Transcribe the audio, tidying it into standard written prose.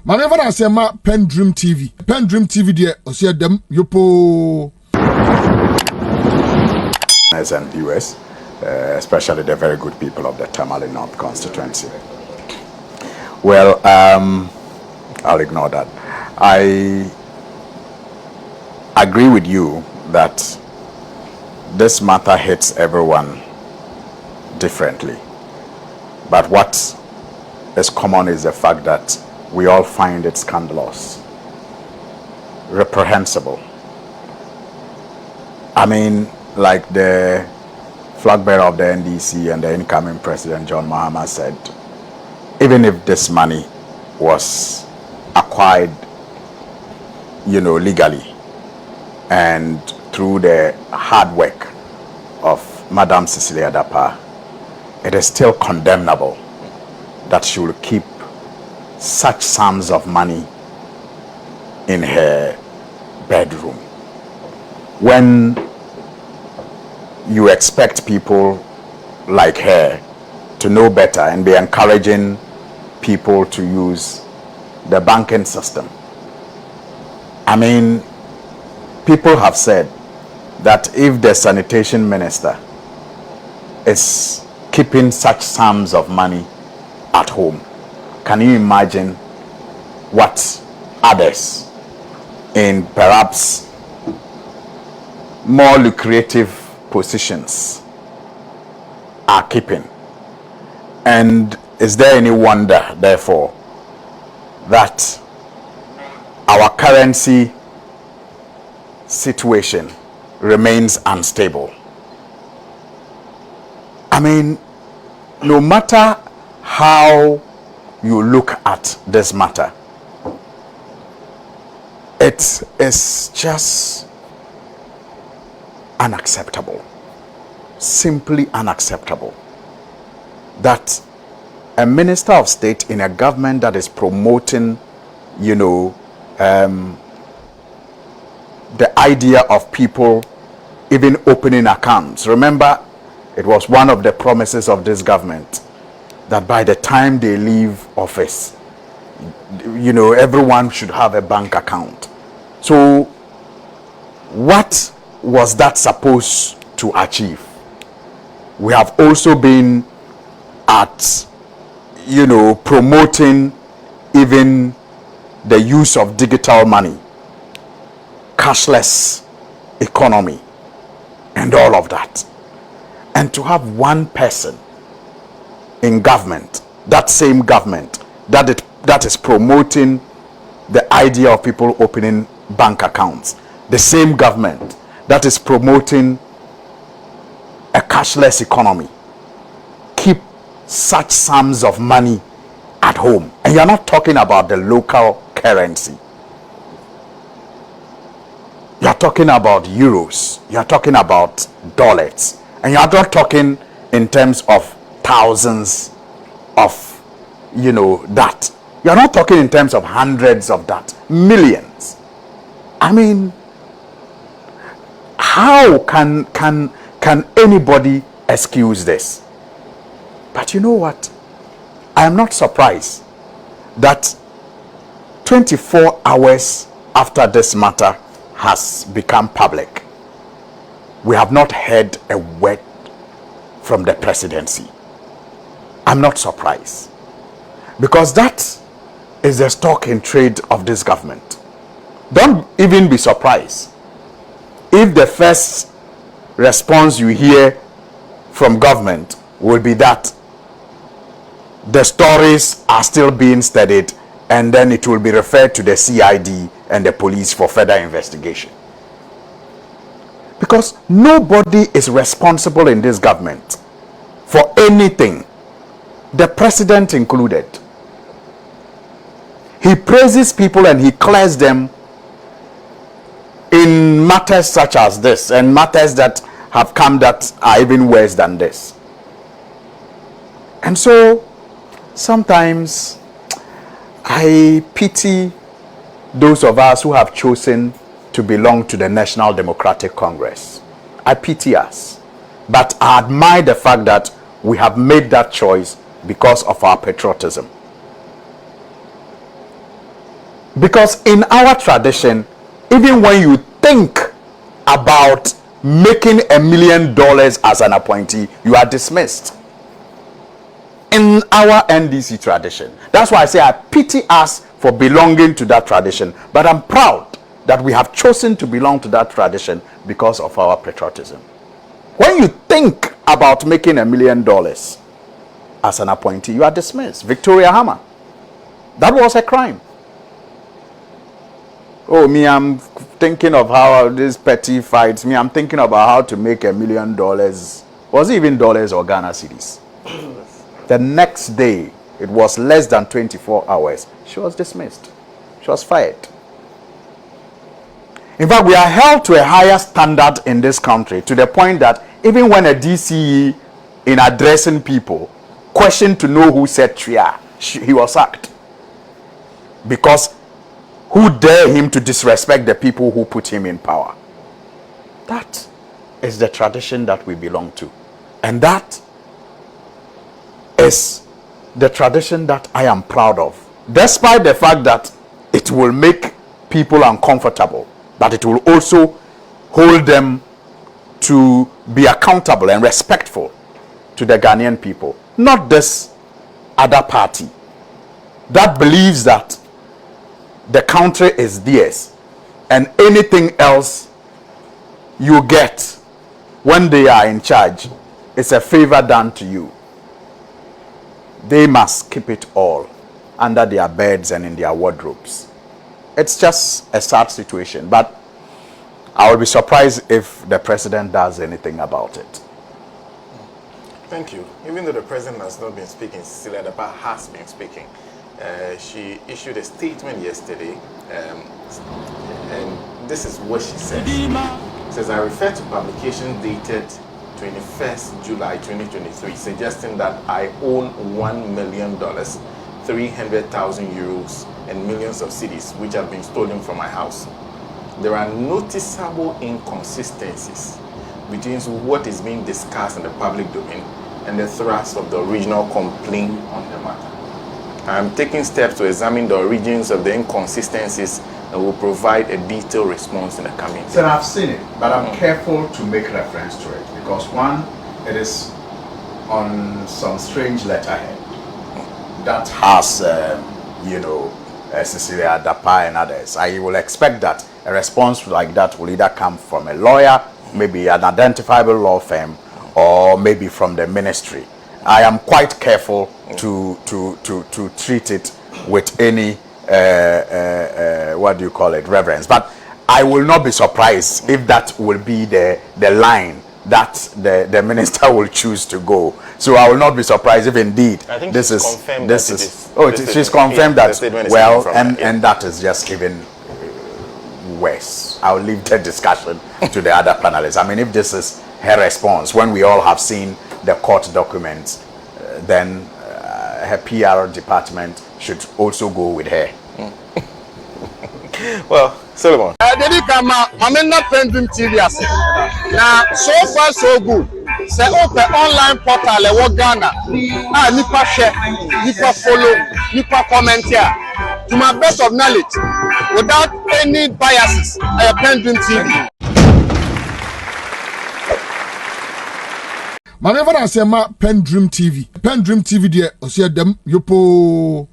Manever I say ma PENDREAM TV. PENDREAM TV there, I see them yopo. And viewers, especially the very good people of the Tamale North constituency. Well, I'll ignore that. I agree with you that this matter hits everyone differently. But what is common is the fact that we all find it scandalous, reprehensible. I mean, like the flag bearer of the NDC and the incoming president, John Mahama, said, even if this money was acquired, legally and through the hard work of Madam Cecilia Dapa, it is still condemnable that she will keep such sums of money in her bedroom. When you expect people like her to know better and be encouraging people to use the banking system. I mean, people have said that if the sanitation minister is keeping such sums of money at home, can you imagine what others in perhaps more lucrative positions are keeping? And is there any wonder, therefore, that our currency situation remains unstable? I mean, no matter how you look at this matter, it is just unacceptable, simply unacceptable, that a minister of state in a government that is promoting, the idea of people even opening accounts. Remember, it was one of the promises of this government that by the time they leave office, everyone should have a bank account. So what was that supposed to achieve? We have also been at promoting even the use of digital money, cashless economy, and all of that. And to have one person in government, that same government, that is promoting the idea of people opening bank accounts, the same government that is promoting a cashless economy, keep such sums of money at home. And you're not talking about the local currency. You're talking about euros. You're talking about dollars. And you're not talking in terms of thousands of, that. You're not talking in terms of hundreds of that. Millions. I mean, how can anybody excuse this? But you know what? I am not surprised that 24 hours after this matter has become public, we have not heard a word from the presidency. I'm not surprised, because that is the stock in trade of this government. Don't even be surprised if the first response you hear from government will be that the stories are still being studied, and then it will be referred to the CID and the police for further investigation. Because nobody is responsible in this government for anything, the president included. He praises people and he clears them in matters such as this, and matters that have come that are even worse than this. And so sometimes I pity those of us who have chosen to belong to the National Democratic Congress. I pity us. But I admire the fact that we have made that choice because of our patriotism. Because in our tradition, even when you think about making $1 million as an appointee, you are dismissed. In our NDC tradition. That's why I say I pity us for belonging to that tradition. But I'm proud that we have chosen to belong to that tradition because of our patriotism. When you think about making $1 million as an appointee, you are dismissed. Victoria Hammer. That was a crime. Oh, me, I'm thinking of how these petty fights, me, I'm thinking about how to make $1 million. Was it even dollars or Ghana cedis? The next day, it was less than 24 hours. She was dismissed. She was fired. In fact, we are held to a higher standard in this country to the point that even when a DCE, in addressing people, questioned to know who said Tria, he was sacked. Because who dare him to disrespect the people who put him in power? That is the tradition that we belong to. And that is the tradition that I am proud of. Despite the fact that it will make people uncomfortable, but it will also hold them to be accountable and respectful to the Ghanaian people. Not this other party that believes that the country is theirs and anything else you get when they are in charge is a favor done to you. They must keep it all under their beds and in their wardrobes. It's just a sad situation, but I will be surprised if the president does anything about it. Thank you. Even though the president has not been speaking, Cecilia Dapa has been speaking. She issued a statement yesterday, and this is what she says. She says, I refer to publication dated 21st July 2023, suggesting that I own $1 million, 300,000 euros, and millions of cedis, which have been stolen from my house. There are noticeable inconsistencies between what is being discussed in the public domain and the thrust of the original complaint on the matter. I am taking steps to examine the origins of the inconsistencies and will provide a detailed response in the coming days. Sir, I've seen it, but I'm careful to make reference to it because one, it is on some strange letterhead that has, Cecilia Dapa and others. I will expect that a response like that will either come from a lawyer, maybe an identifiable law firm, or maybe from the ministry. I am quite careful to treat it with any reverence. But I will not be surprised if that will be the line that the minister will choose to go. So I will not be surprised if indeed she's confirmed that well, and that is just even worse. I'll leave the discussion to the other panelists. I mean, if this is her response when we all have seen the court documents, then her PR department should also go with her. Well, Solomon. PENDREAM TV. Now, so far so good. Say open online portal e Ghana. Nipa share, nipa follow, nipa comment here. To my best of knowledge, without any biases, PENDREAM TV. Manever I say ma PENDREAM TV. PENDREAM TV there, o see them yopo.